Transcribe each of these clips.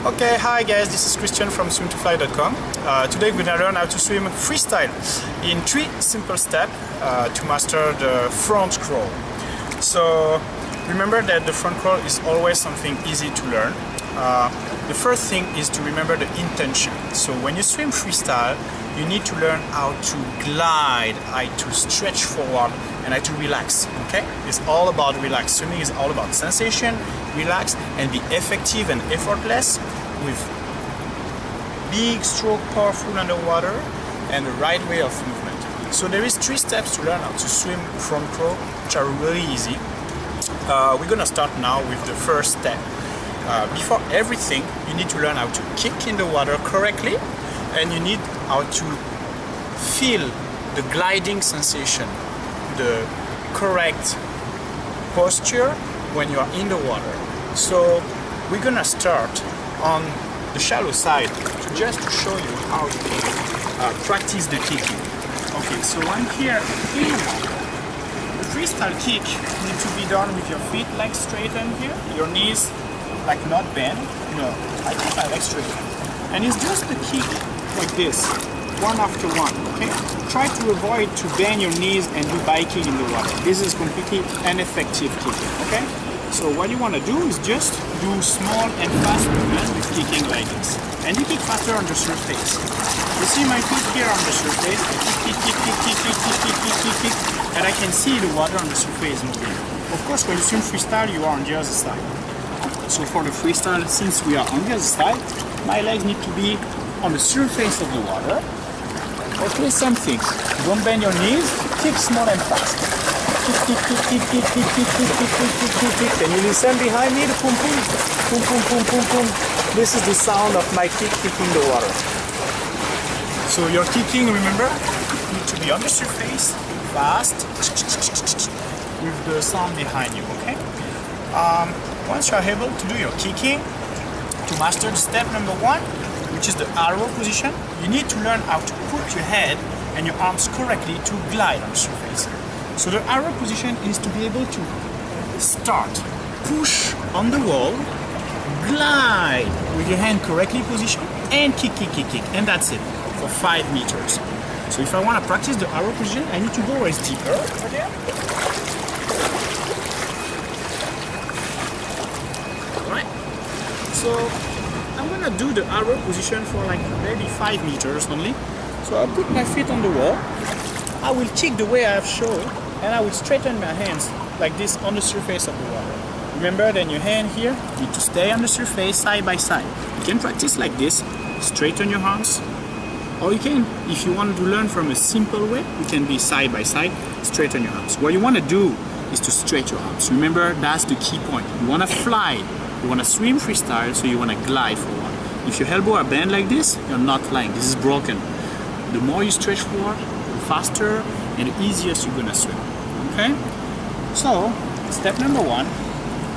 Okay, hi guys, this is Christian from swim2fly.com. Today we're gonna learn how to swim freestyle in 3 simple steps to master the front crawl. So remember that the front crawl is always something easy to learn. The first thing is to remember the intention. So when you swim freestyle, you need to learn how to glide, how to stretch forward, and how to relax. Okay? It's all about relax. Swimming is all about sensation, relax, and be effective and effortless with big stroke, powerful underwater, and the right way of movement. So there is 3 steps to learn how to swim front crawl, which are really easy. We're gonna start now with the first step. Before everything, you need to learn how to kick in the water correctly, and you need how to feel the gliding sensation, the correct posture when you are in the water. So we're gonna start on the shallow side just to show you how you can practice the kicking. Okay, so I'm here in the water. The freestyle kick needs to be done with your feet like straightened here, your knees like not bent. No, I keep my legs straight. And it's just the kick like this, one after one, okay? Try to avoid to bend your knees and do biking in the water. This is completely ineffective kicking, okay? So what you want to do is just do small and fast movement with kicking like this. And you kick faster on the surface. You see my feet here on the surface, I kick, and I can see the water on the surface moving. Of course, when you swim freestyle, you are on the other side. So for the freestyle, since we are on the other side, my legs need to be on the surface of the water. Okay, same thing. Don't bend your knees, kick small and fast. Kick. Can you listen behind me? The boom, boom. This is the sound of my kick kicking the water. So your kicking, remember, need to be on the surface, fast, with the sound behind you, okay? Once you are able to do your kicking, to master the step number 1, which is the arrow position, you need to learn how to put your head and your arms correctly to glide on the surface. So the arrow position is to be able to start, push on the wall, glide with your hand correctly positioned, and kick, and that's it for 5 meters. So if I want to practice the arrow position, I need to go as deeper over there. Right? So I'm gonna do the arrow position for like maybe 5 meters only. So I'll put my feet on the wall. I will kick the way I have shown, and I will straighten my hands like this on the surface of the water. Remember, then your hand here need to stay on the surface side by side. You can practice like this, straighten your hands, or you can, if you want to learn from a simple way, you can be side by side, straighten your hands. What you want to do is to stretch your arms. Remember, that's the key point. You want to fly. You want to swim freestyle, so you want to glide forward. If your elbow are bent like this, you're not flying. This is broken. The more you stretch forward, the faster and the easier you're going to swim. Okay? So, step number 1,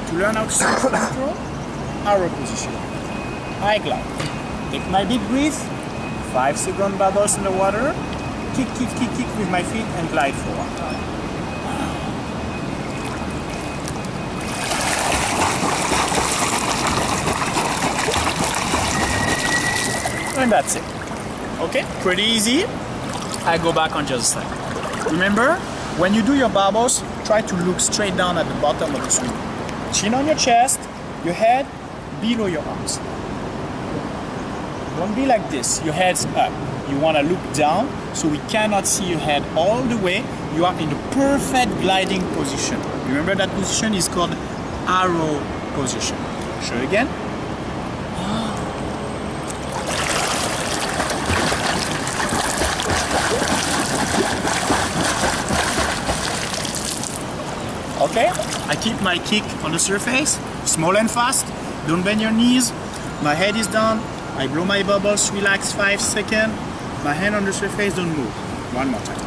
to learn how to swim front arrow position. I glide. Take my big breath, 5-second bubbles in the water, kick with my feet and glide forward. And that's it. Okay, pretty easy. I go back on the other side. Remember, when you do your bubbles, try to look straight down at the bottom of the swim. Chin on your chest, your head below your arms. Don't be like this, your head's up. You want to look down, so we cannot see your head all the way. You are in the perfect gliding position. Remember, that position is called arrow position. Show again. Okay, I keep my kick on the surface, small and fast, don't bend your knees, my head is down, I blow my bubbles, relax 5 seconds, my hand on the surface, don't move. One more time.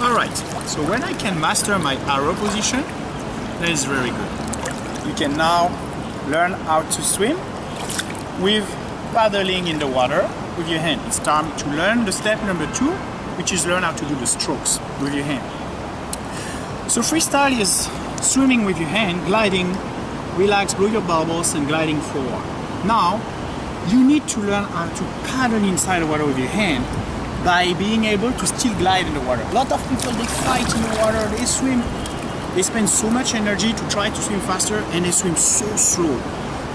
Alright, so when I can master my arrow position, that is very good. You can now learn how to swim with paddling in the water with your hand. It's time to learn the step number 2, which is learn how to do the strokes with your hand. So freestyle is swimming with your hand, gliding, relax, blow your bubbles, and gliding forward. Now, you need to learn how to paddle inside the water with your hand by being able to still glide in the water. A lot of people, they fight in the water, they swim, they spend so much energy to try to swim faster, and they swim so slow.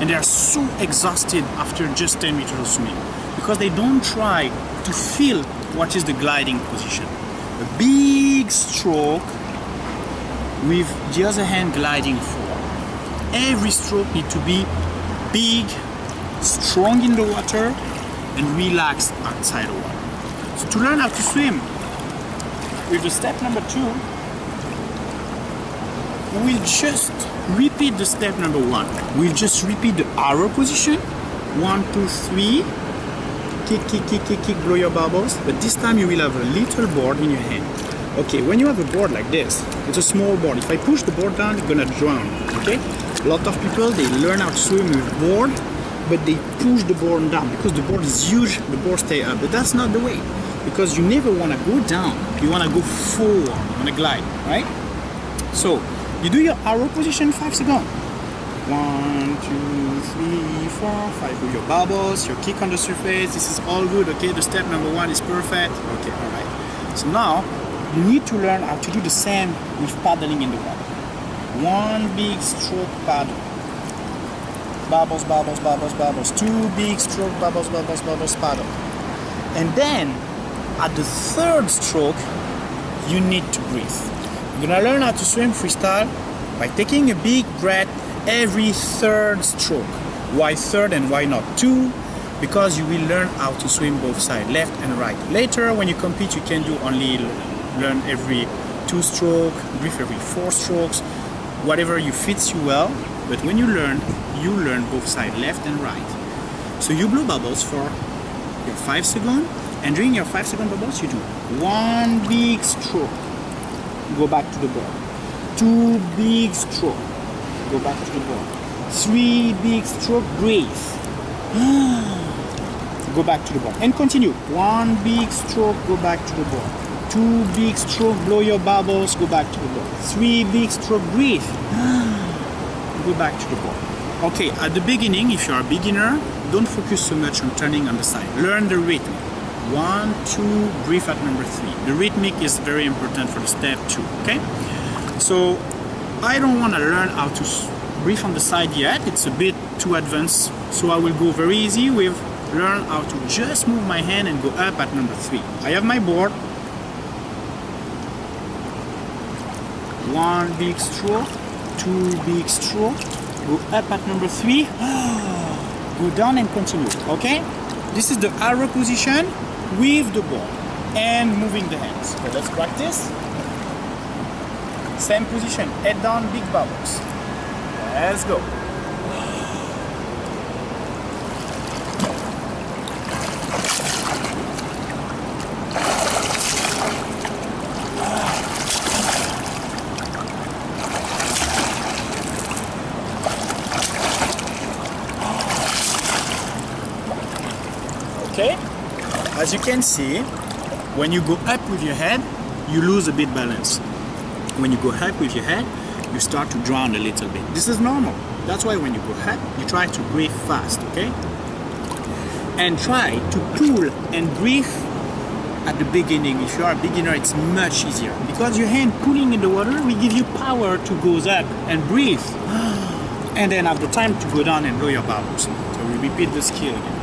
And they are so exhausted after just 10 meters of swimming because they don't try to feel what is the gliding position. A big stroke with the other hand gliding forward. Every stroke needs to be big, strong in the water, and relaxed outside the water. So to learn how to swim with the step number 2, we'll just repeat the step number 1. We'll just repeat the arrow position. 1, 2, 3. Kick, kick, kick, kick, kick, blow your bubbles. But this time you will have a little board in your hand. Okay, when you have a board like this, it's a small board. If I push the board down, it's gonna drown, okay? A lot of people, they learn how to swim with board, but they push the board down because the board is huge, the board stay up. But that's not the way, because you never wanna go down. You wanna go forward, you wanna glide, right? So, you do your arrow position 5 seconds. 1, 2, 3, 4, 5. Do your bubbles, your kick on the surface. This is all good, okay? The step number 1 is perfect. Okay, all right. So now, you need to learn how to do the same with paddling in the water. One big stroke paddle. Bubbles, bubbles, bubbles, bubbles. 2 big stroke, bubbles, bubbles, bubbles, paddle. And then, at the 3rd stroke, you need to breathe. You're gonna learn how to swim freestyle by taking a big breath every 3rd stroke. Why 3rd and why not 2? Because you will learn how to swim both sides, left and right. Later, when you compete, you can do only learn every 2 strokes, breathe every 4 strokes, whatever you fits you well. But when you learn both sides, left and right. So you blow bubbles for your 5 seconds, and during your 5-second bubbles, you do 1 big stroke, go back to the board. 2 big stroke, go back to the board. 3 big stroke, breathe. Go back to the board. And continue. 1 big stroke, go back to the board. 2 big stroke, blow your bubbles, go back to the board. 3 big stroke, breathe. Go back to the board. Okay, at the beginning, if you're a beginner, don't focus so much on turning on the side. Learn the rhythm. 1, 2, breathe at number 3. The rhythmic is very important for the step 2, okay? So, I don't want to learn how to breathe on the side yet. It's a bit too advanced. So I will go very easy with learn how to just move my hand and go up at number 3. I have my board. 1 big stroke, 2 big stroke, go up at number 3, go down and continue, okay? This is the arrow position with the board and moving the hands. So let's practice. Same position, head down, big bubbles. Let's go. Okay, as you can see, when you go up with your head, you lose a bit balance. When you go up with your head, you start to drown a little bit. This is normal. That's why when you go up, you try to breathe fast, okay? And try to pull and breathe at the beginning. If you are a beginner, it's much easier. Because your hand pulling in the water will give you power to go up and breathe. And then have the time to go down and blow your bubbles. So we repeat the skill again.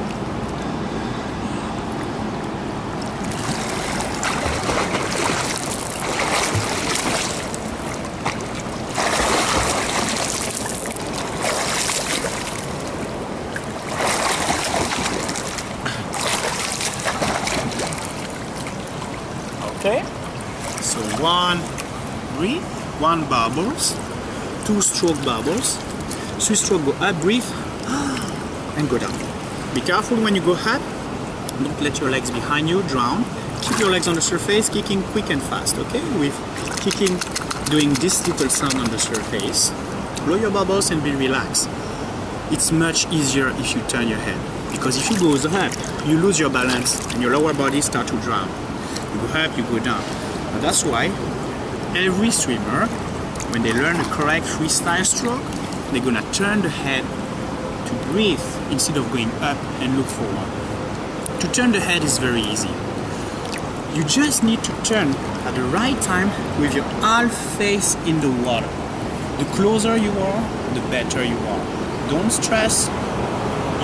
Okay, so 1 breathe, 1 bubbles, 2 stroke bubbles, 3 stroke go up, breathe, and go down. Be careful when you go up, don't let your legs behind you drown. Keep your legs on the surface, kicking quick and fast, okay? With kicking, doing this little sound on the surface. Blow your bubbles and be relaxed. It's much easier if you turn your head. Because if you go up, you lose your balance and your lower body start to drown. You go up, you go down. And that's why every swimmer, when they learn the correct freestyle stroke, they're gonna turn the head to breathe instead of going up and look forward. To turn the head is very easy. You just need to turn at the right time with your half face in the water. The closer you are, the better you are. Don't stress.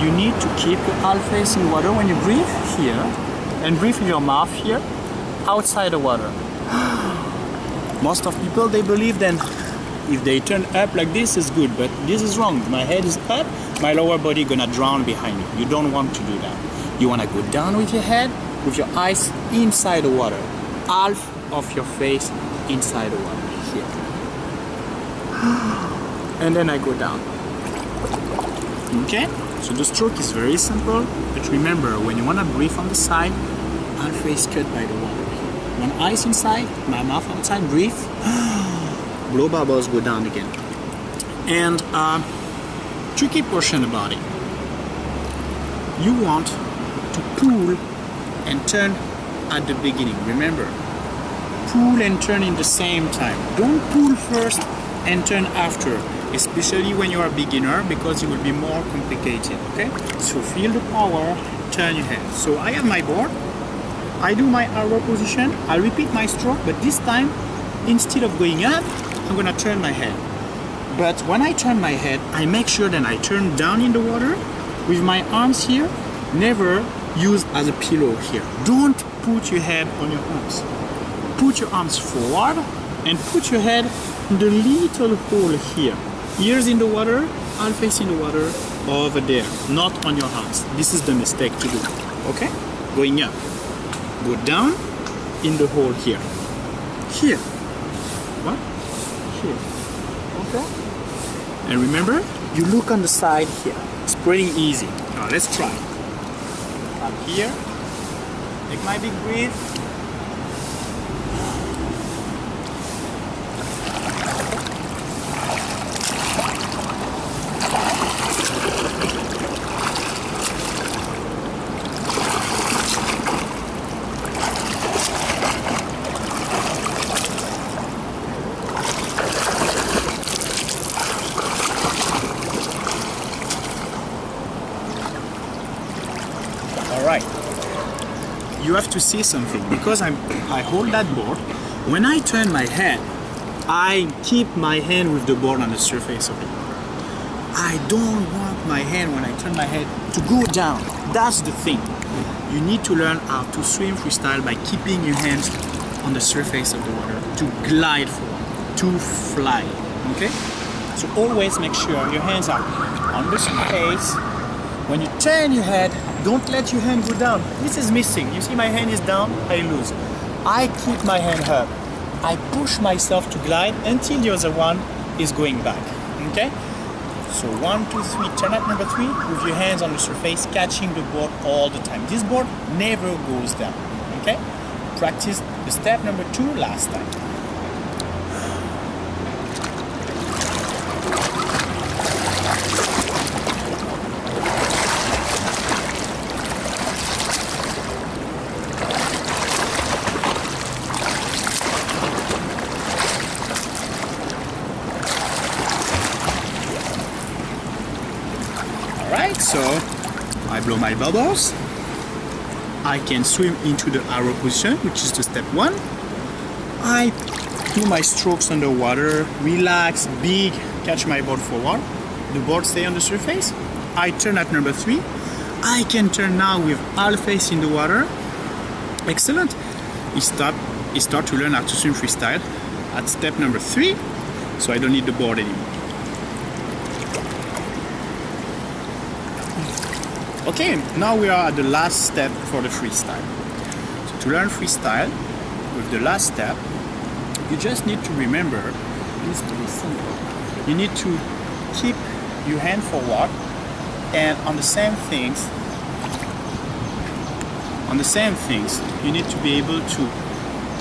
You need to keep your half face in water when you breathe here and breathe with your mouth here outside the water. Most of people, they believe then if they turn up like this is good, but this is wrong. My head is up, my lower body gonna drown behind me. You don't want to do that. You wanna go down with your head, with your eyes inside the water. Half of your face inside the water, here. And then I go down. Okay? So the stroke is very simple, but remember, when you wanna breathe on the side, half face cut by the water. One eyes inside, my mouth outside, breathe. Blow bubbles, go down again. And tricky portion about it. You want to pull and turn at the beginning. Remember, pull and turn in the same time. Don't pull first and turn after, especially when you are a beginner, because it will be more complicated, okay? So feel the power, turn your head. So I have my board, I do my arrow position, I repeat my stroke, but this time, instead of going up, I'm gonna turn my head. But when I turn my head, I make sure that I turn down in the water with my arms here, never use as a pillow here. Don't put your head on your arms. Put your arms forward and put your head in the little hole here. Ears in the water, half face in the water, over there, not on your arms. This is the mistake to do, okay? Going up, go down in the hole here. Here, what? Here, okay? And remember, you look on the side here. It's pretty easy. Now let's try. Up here, take my big breath. Alright, you have to see something, because I hold that board. When I turn my head, I keep my hand with the board on the surface of it. I don't want my hand, when I turn my head, to go down. That's the thing. You need to learn how to swim freestyle by keeping your hands on the surface of the water, to glide forward, to fly, okay? So always make sure your hands are on the surface. When you turn your head, don't let your hand go down. This is missing. You see my hand is down, I lose. I keep my hand up. I push myself to glide until the other one is going back, okay? So 1, 2, 3, turn at number 3 with your hands on the surface, catching the board all the time. This board never goes down, okay? Practice the step number 2 last time. Alright, so I blow my bubbles. I can swim into the arrow position, which is the step 1. I do my strokes underwater, relax, big, catch my board forward. The board stay on the surface. I turn at number 3. I can turn now with half face in the water. Excellent. You start to learn how to swim freestyle at step number 3, so I don't need the board anymore. Okay, now we are at the last step for the freestyle. So to learn freestyle, with the last step, you just need to remember, it's pretty simple. You need to keep your hand forward, and on the same things, you need to be able to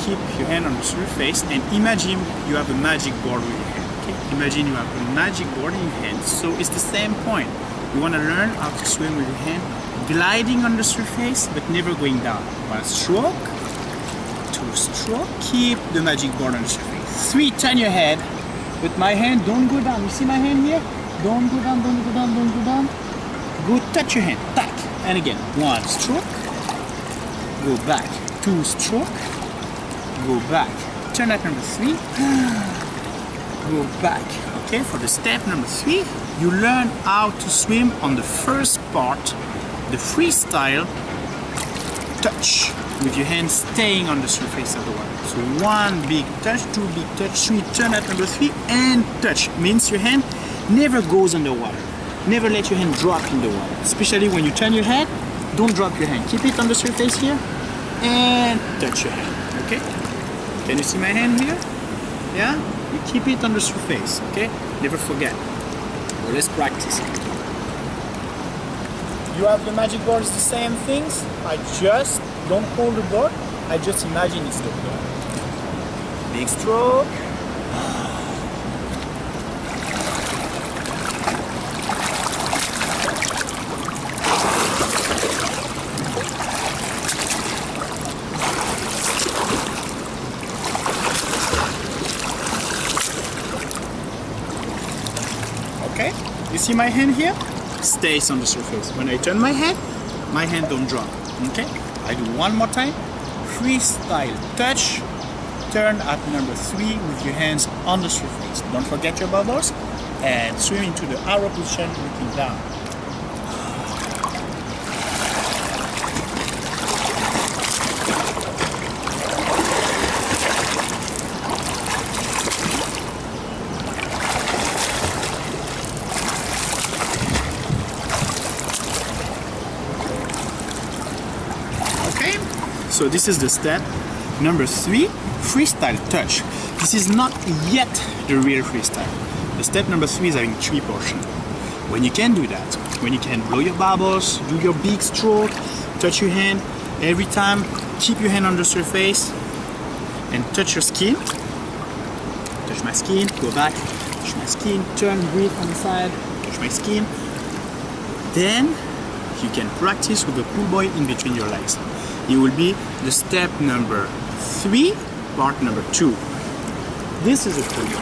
keep your hand on the surface and imagine you have a magic board with your hand. Okay? Imagine you have a magic board in your hand, so it's the same point. You want to learn how to swim with your hand gliding on the surface, but never going down. 1 stroke, 2 stroke, keep the magic board on the surface. 3, turn your head. With my hand, don't go down. You see my hand here? Don't go down, don't go down, don't go down. Go touch your hand, tack. And again, 1 stroke, go back, 2 stroke, go back. Turn at number 3, go back. Okay, for the step number 3, you learn how to swim on the first part, the freestyle touch, with your hand staying on the surface of the water. So 1 big touch, 2 big touch, 3, turn at number 3, and touch. Means your hand never goes underwater. Never let your hand drop in the water. Especially when you turn your head, don't drop your hand. Keep it on the surface here, and touch your hand, okay? Can you see my hand here? Yeah? You keep it on the surface, okay? Never forget. Well, let's practice. You have the magic board, it's the same things. I just don't hold the board, I just imagine it's the board. Big stroke. Okay, you see my hand here? Stays on the surface. When I turn my hand don't drop. Okay, I do one more time. Freestyle touch, turn at number 3 with your hands on the surface. Don't forget your bubbles, and swim into the arrow position looking down. So this is the step number 3, freestyle touch. This is not yet the real freestyle. The step number 3 is having 3 portions. When you can do that, when you can blow your bubbles, do your big stroke, touch your hand, every time keep your hand on the surface and touch your skin. Touch my skin, go back, touch my skin, turn, breathe on the side, touch my skin. Then you can practice with the pool boy in between your legs. It will be the step number 3, part number 2. This is a pool boy.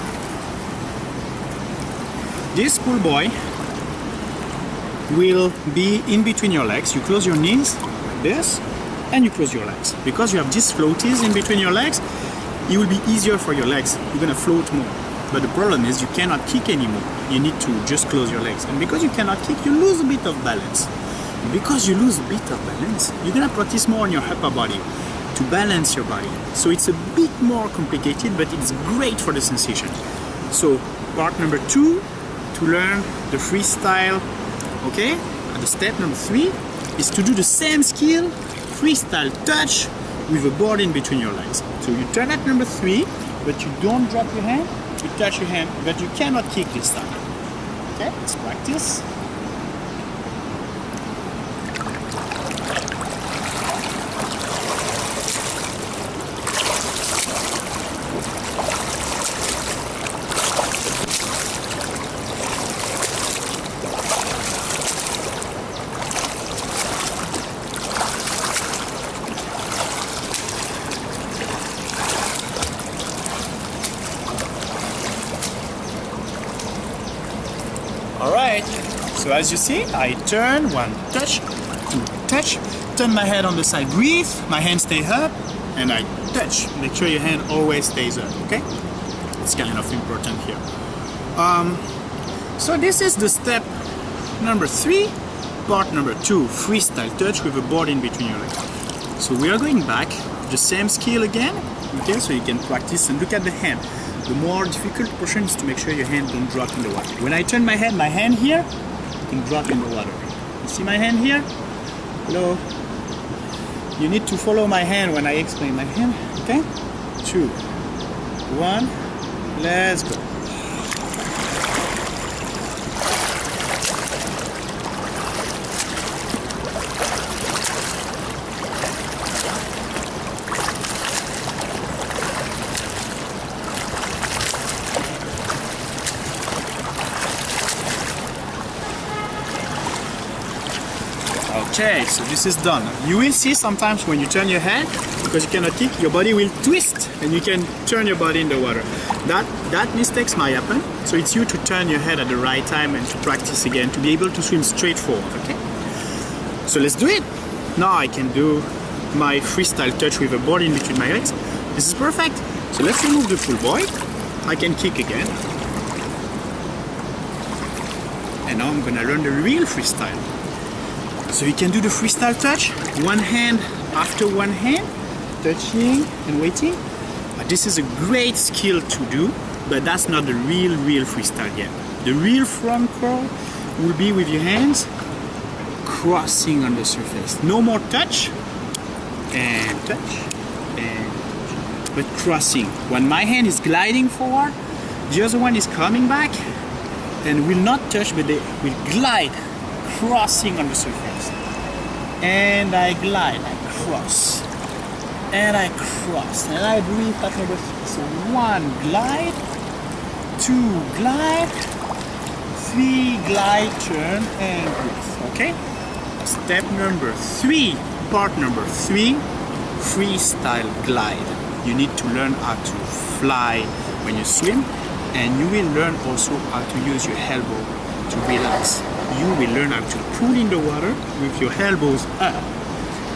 This pool boy will be in between your legs. You close your knees like this, and you close your legs. Because you have these floaties in between your legs, it will be easier for your legs. You're gonna float more. But the problem is you cannot kick anymore. You need to just close your legs. And because you cannot kick, you lose a bit of balance. Because you lose a bit of balance, you're gonna practice more on your upper body to balance your body. So it's a bit more complicated, but it's great for the sensation. So part number 2, to learn the freestyle, okay? And the step number 3 is to do the same skill, freestyle touch, with a board in between your legs. So you turn at number 3, but you don't drop your hand, you touch your hand, but you cannot kick this time. Okay, let's practice. Alright, so as you see, I turn, 1 touch, 2 touch, turn my head on the side, breathe, my hand stay up, and I touch. Make sure your hand always stays up, okay? It's kind of important here. So this is the step number 3, part number 2, freestyle touch with a board in between your legs. So we are going back, the same skill again, okay? So you can practice and look at the hand. The more difficult portion is to make sure your hand don't drop in the water. When I turn my hand here can drop in the water. You see my hand here? Hello? You need to follow my hand when I explain my hand, okay? 2, 1, let's go. Okay, so this is done. You will see sometimes when you turn your head, because you cannot kick, your body will twist and you can turn your body in the water. That mistakes might happen, so it's you to turn your head at the right time and to practice again to be able to swim straight forward, okay? So let's do it. Now I can do my freestyle touch with a board in between my legs. This is perfect. So let's remove the pull buoy. I can kick again. And now I'm gonna learn the real freestyle. So you can do the freestyle touch, one hand after one hand, touching and waiting. This is a great skill to do, but that's not the real freestyle yet. The real front crawl will be with your hands crossing on the surface. No more touch, and but crossing. When my hand is gliding forward, the other one is coming back and will not touch, but they will glide, crossing on the surface. And I glide, I cross, and I cross, and I breathe at number 3. So 1 glide, 2 glide, 3 glide, turn, and breathe. Okay? Step number 3, part number 3, freestyle glide. You need to learn how to fly when you swim, and you will learn also how to use your elbow to relax. You will learn how to pull in the water with your elbows up.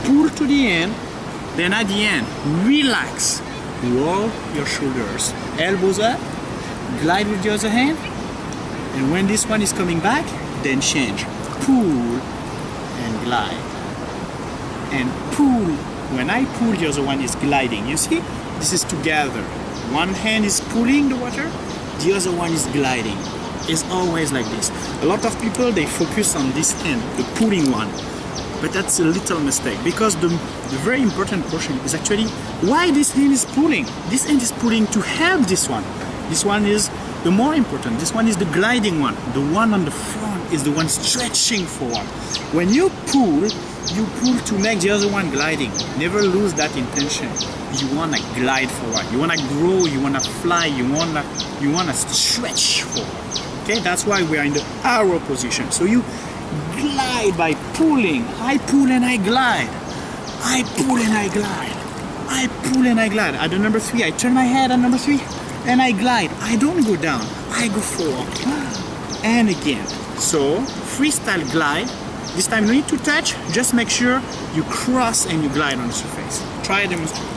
Pull to the end, then at the end, relax. Roll your shoulders. Elbows up, glide with the other hand, and when this one is coming back, then change. Pull and glide. And pull. When I pull, the other one is gliding. You see? This is together. One hand is pulling the water, the other one is gliding. It's always like this. A lot of people, they focus on this hand, the pulling one. But that's a little mistake, because the very important portion is actually why this hand is pulling. This hand is pulling to help this one. This one is the more important. This one is the gliding one. The one on the front is the one stretching forward. When you pull to make the other one gliding. Never lose that intention. You want to glide forward. You want to grow. You want to fly. You want to stretch forward. Okay, that's why we are in the arrow position. So you glide by pulling. I pull and I glide. I pull and I glide. I pull and I glide. At the number 3, I turn my head at number 3 and I glide. I don't go down. I go forward. And again. So freestyle glide. This time no need to touch. Just make sure you cross and you glide on the surface. Try a demonstration.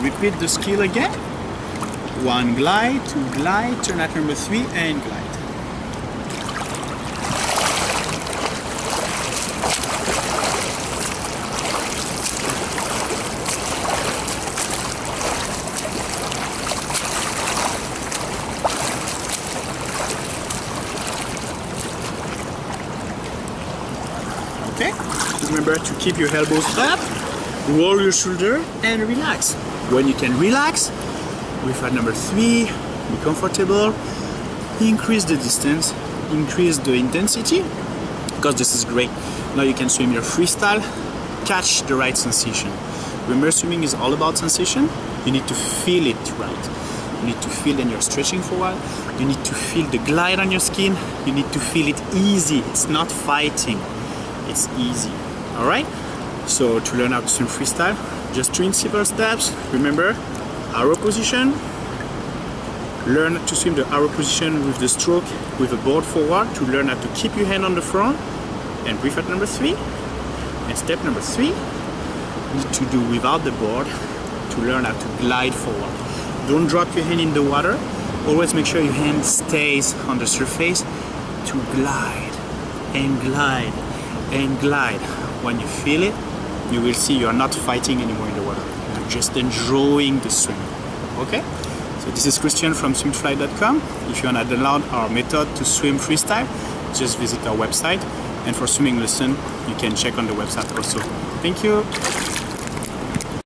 Repeat the skill again. 1 glide, 2 glide, turn at number 3 and glide. Okay, remember to keep your elbows up, roll your shoulder and relax. When you can relax, with at number 3, be comfortable, increase the distance, increase the intensity, because this is great. Now you can swim your freestyle, catch the right sensation. Remember, swimming is all about sensation. You need to feel it right. You need to feel when you're stretching forward. You need to feel the glide on your skin. You need to feel it easy. It's not fighting. It's easy. All right? So to learn how to swim freestyle, just 3 simple steps. Remember, arrow position. Learn to swim the arrow position with the stroke with the board forward to learn how to keep your hand on the front and breathe at number 3. And step number 3, you need to do without the board to learn how to glide forward. Don't drop your hand in the water. Always make sure your hand stays on the surface to glide and glide and glide. When you feel it, you will see you are not fighting anymore in the water. You're just enjoying the swim. Okay? So this is Christian from swimtofly.com. If you want to download our method to swim freestyle, just visit our website. And for swimming lesson, you can check on the website also. Thank you.